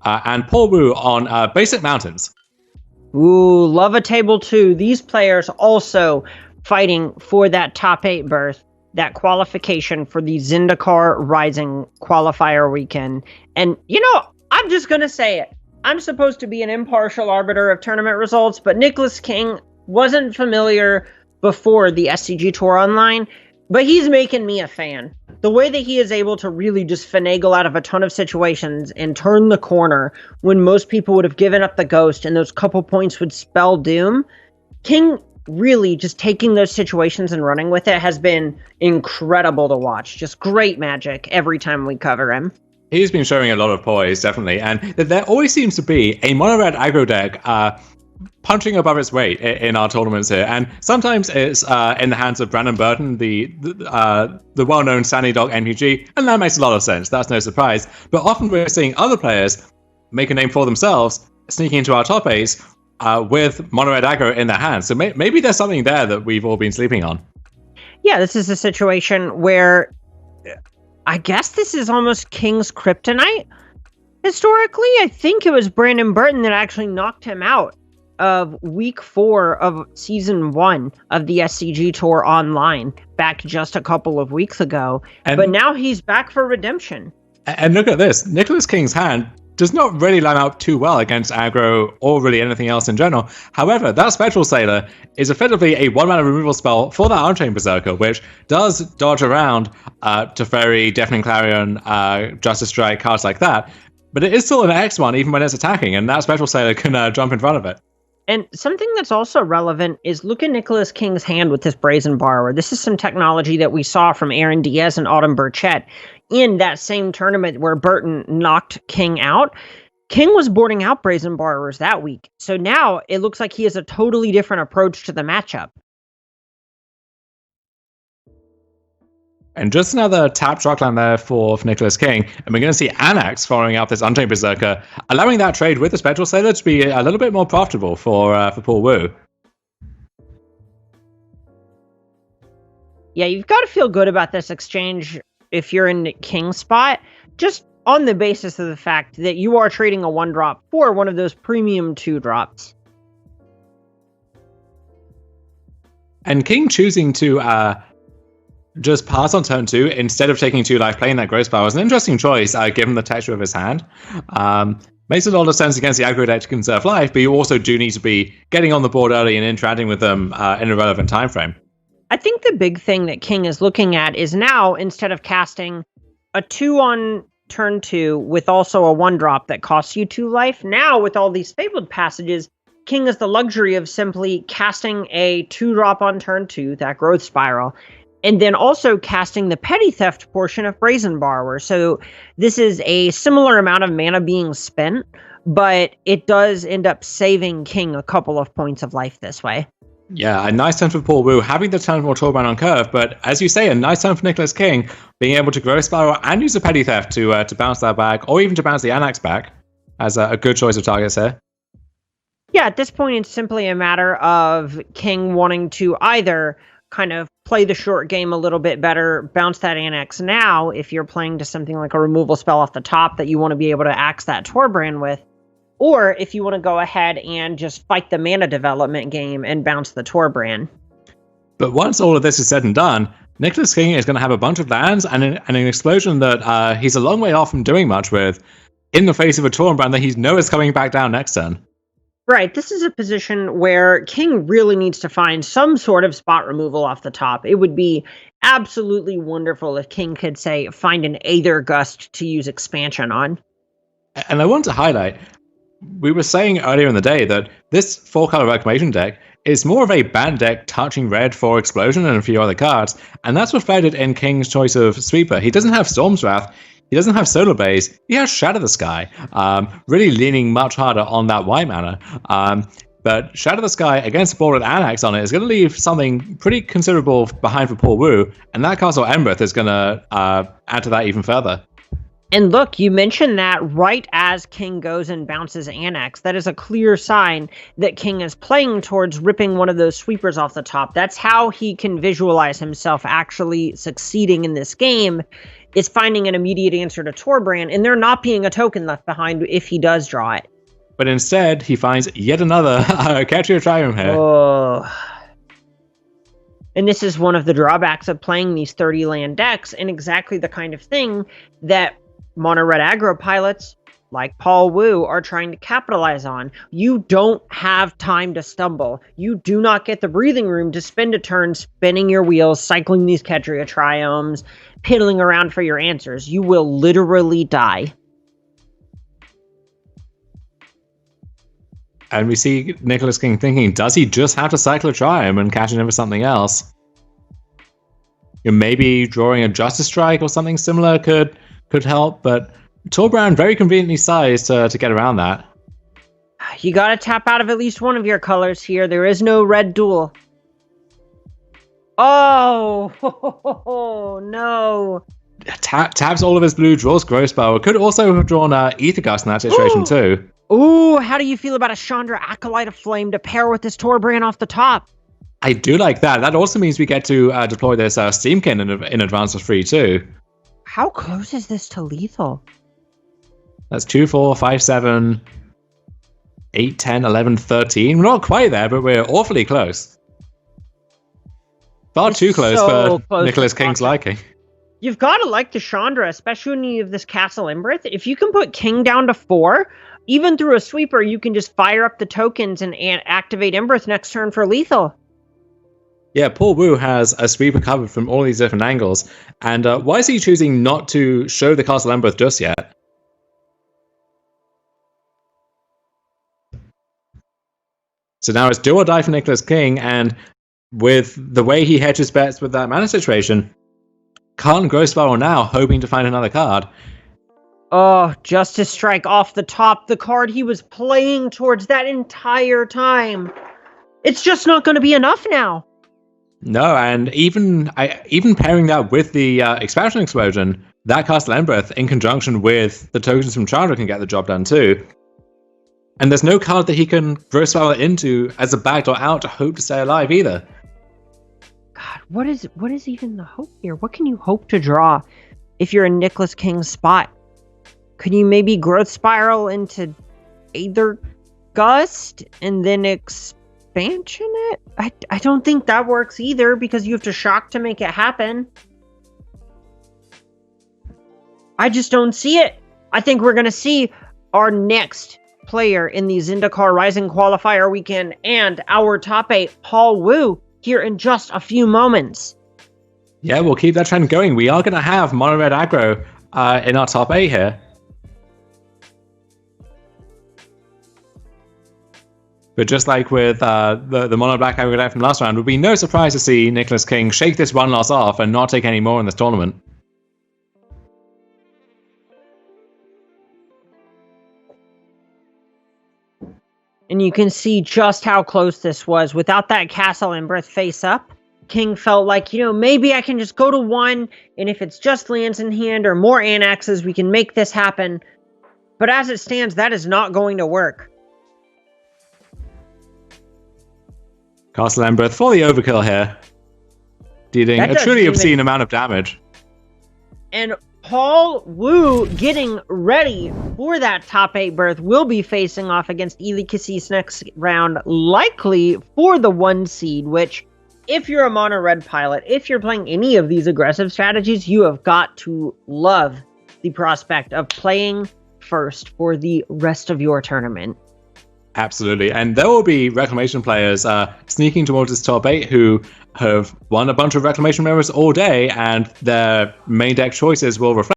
and Paul Wu on Basic Mountains. Ooh, love a table 2. These players also fighting for that top 8 berth, that qualification for the Zendikar Rising qualifier weekend. And, I'm just going to say it. I'm supposed to be an impartial arbiter of tournament results, but Nicholas King wasn't familiar before the SCG Tour Online, but he's making me a fan. The way that he is able to really just finagle out of a ton of situations and turn the corner when most people would have given up the ghost and those couple points would spell doom, King really just taking those situations and running with it has been incredible to watch. Just great magic every time we cover him. He's been showing a lot of poise, definitely, and there always seems to be a mono-red aggro deck punching above its weight in our tournaments here, and sometimes it's in the hands of Brandon Burton, the well-known Sandy Dog NPG, and that makes a lot of sense. That's no surprise. But often we're seeing other players make a name for themselves, sneaking into our top 8s with mono-red aggro in their hands. So maybe there's something there that we've all been sleeping on. Yeah, this is a situation where I guess this is almost King's kryptonite. Historically, I think it was Brandon Burton that actually knocked him out of week 4 of season 1 of the SCG Tour Online back just a couple of weeks ago. But now he's back for redemption. And look at this. Nicholas King's hand does not really line up too well against aggro or really anything else in general. However, that Spectral Sailor is effectively a 1-mana removal spell for that Unchained Berserker, which does dodge around Teferi, Deafening Clarion, Justice Strike, cards like that. But it is still an X1 even when it's attacking, and that Spectral Sailor can jump in front of it. And something that's also relevant is look at Nicholas King's hand with this Brazen Borrower. This is some technology that we saw from Aaron Diaz and Autumn Burchett in that same tournament where Burton knocked King out. King was boarding out Brazen Borrowers that week. So now it looks like he has a totally different approach to the matchup. And just another tap Shockland there for Nicholas King. And we're going to see Anax following up this Untamed Berserker, allowing that trade with the Spectral Sailor to be a little bit more profitable for Paul Wu. Yeah, you've got to feel good about this exchange if you're in King's spot, just on the basis of the fact that you are trading a 1-drop for one of those premium 2-drops. And King choosing to just pass on turn 2 instead of taking 2 life, playing that Growth Spiral is an interesting choice given the texture of his hand. Makes a lot of sense against the aggro deck to conserve life, but you also do need to be getting on the board early and interacting with them in a relevant time frame. I think the big thing that King is looking at is now, instead of casting a 2 on turn 2 with also a 1-drop that costs you 2 life, now with all these Fabled Passages, King has the luxury of simply casting a 2-drop on turn 2, that Growth Spiral, and then also casting the Petty Theft portion of Brazen Borrower. So this is a similar amount of mana being spent, but it does end up saving King a couple of points of life this way. Yeah, a nice turn for Paul Wu, having the turn for Torban on curve, but as you say, a nice turn for Nicholas King, being able to Growth Spiral and use a Petty Theft to bounce that back, or even to bounce the Anax back, as a good choice of targets here. Yeah, at this point, it's simply a matter of King wanting to either kind of play the short game a little bit better, bounce that Anax now, if you're playing to something like a removal spell off the top that you want to be able to axe that Torbrand with, or if you want to go ahead and just fight the mana development game and bounce the Torbrand. But once all of this is said and done, Nicholas King is going to have a bunch of lands and an explosion that he's a long way off from doing much with, in the face of a Torbrand that he knows is coming back down next turn. Right, this is a position where King really needs to find some sort of spot removal off the top. It would be absolutely wonderful if King could, say, find an Aether Gust to use expansion on. And I want to highlight, we were saying earlier in the day that this 4-color Reclamation deck is more of a banned deck touching red for Explosion and a few other cards, and that's reflected in King's choice of Sweeper. He doesn't have Storm's Wrath, he doesn't have Solar Base, he has Shatter the Sky, really leaning much harder on that white mana. But Shatter the Sky against a board with Anax on it is going to leave something pretty considerable behind for Paul Wu, and that Castle Embereth is going to add to that even further. And look, you mentioned that right as King goes and bounces Anax. That is a clear sign that King is playing towards ripping one of those sweepers off the top. That's how he can visualize himself actually succeeding in this game, is finding an immediate answer to Torbran, and there not being a token left behind if he does draw it. But instead, he finds yet another Catcher Triumph here. Oh. And this is one of the drawbacks of playing these 30 land decks, and exactly the kind of thing that mono red aggro pilots like Paul Wu are trying to capitalize on. You don't have time to stumble. You do not get the breathing room to spend a turn spinning your wheels, cycling these Kedria Triomes, piddling around for your answers. You will literally die. And we see Nicholas King thinking, does he just have to cycle a Triumph and cash it in for something else? Maybe drawing a Justice Strike or something similar could help, but Torbran very conveniently sized to get around that. You gotta tap out of at least one of your colors here. There is no red duel. Oh, no. Taps all of his blue, draws Grossbow. Could also have drawn Ether Gust in that situation too. Ooh, how do you feel about a Chandra Acolyte of Flame to pair with this Torbran off the top? I do like that. That also means we get to deploy this Steamkin in advance for free too. How close is this to lethal? That's 2, 4, 5, 7, 8, 10, 11, 13. We're not quite there, but we're awfully close. Far too close for Nicholas King's liking. You've got to like the Chandra, especially when you have this Castle Embereth. If you can put King down to 4, even through a sweeper, you can just fire up the tokens and activate Embereth next turn for lethal. Yeah, Paul Wu has a sweeper covered from all these different angles. And why is he choosing not to show the Castle Embereth just yet? So now it's do or die for Nicholas King, and with the way he hedges bets with that mana situation, can't Gross Spiral now, hoping to find another card. Oh, Justice Strike off the top, the card he was playing towards that entire time. It's just not going to be enough now. No, and even pairing that with the Expansion Explosion, that Castle Embereth in conjunction with the tokens from Chandra can get the job done too. And there's no card that he can Gross Spiral into as a backdoor out to hope to stay alive either. God, what is even the hope here? What can you hope to draw if you're in Nicholas King's spot? Could you maybe Growth Spiral into Aether Gust and then expansion it? I don't think that works either, because you have to shock to make it happen. I just don't see it. I think we're going to see our next player in the Zendikar Rising Qualifier weekend and our top 8, Paul Wu, here in just a few moments. Yeah, we'll keep that trend going. We are going to have mono red aggro in our top 8 here. But just like with the mono black aggro deck from last round, it would be no surprise to see Nicholas King shake this one loss off and not take any more in this tournament. And you can see just how close this was. Without that Castle Embereth face up, King felt like, maybe I can just go to 1, and if it's just lands in hand or more Anaxes, we can make this happen. But as it stands, that is not going to work. Castle Embereth for the overkill here, dealing a truly obscene amount of damage. And Paul Wu, getting ready for that top 8 berth, will be facing off against Eli Cassis next round, likely for the 1 seed, which, if you're a mono red pilot, if you're playing any of these aggressive strategies, you have got to love the prospect of playing first for the rest of your tournament. Absolutely, and there will be Reclamation players sneaking towards this top 8 who have won a bunch of Reclamation members all day, and their main deck choices will reflect